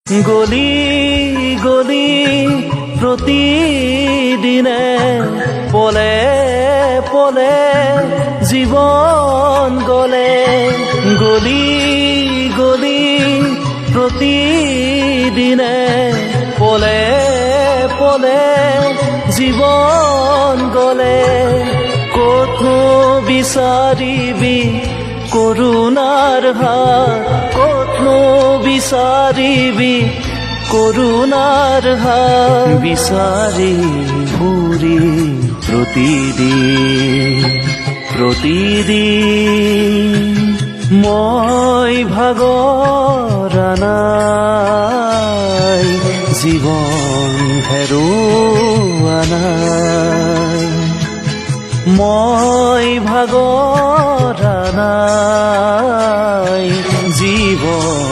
গলি গলি প্ৰতিদিনে পলে পলে জীৱন গলে গলি গলি প্ৰতিদিনে পলে পলে জীৱন গলে ক'তনো বিচাৰিবি করুণার হাত ক'তনো বিচাৰিবি করুণার হাত বিচাৰি ফুৰি প্ৰতিদিন মই ভাগৰা নাই জীৱন হেৰুৱা নাই মই ভাগৰা নাই জীৱন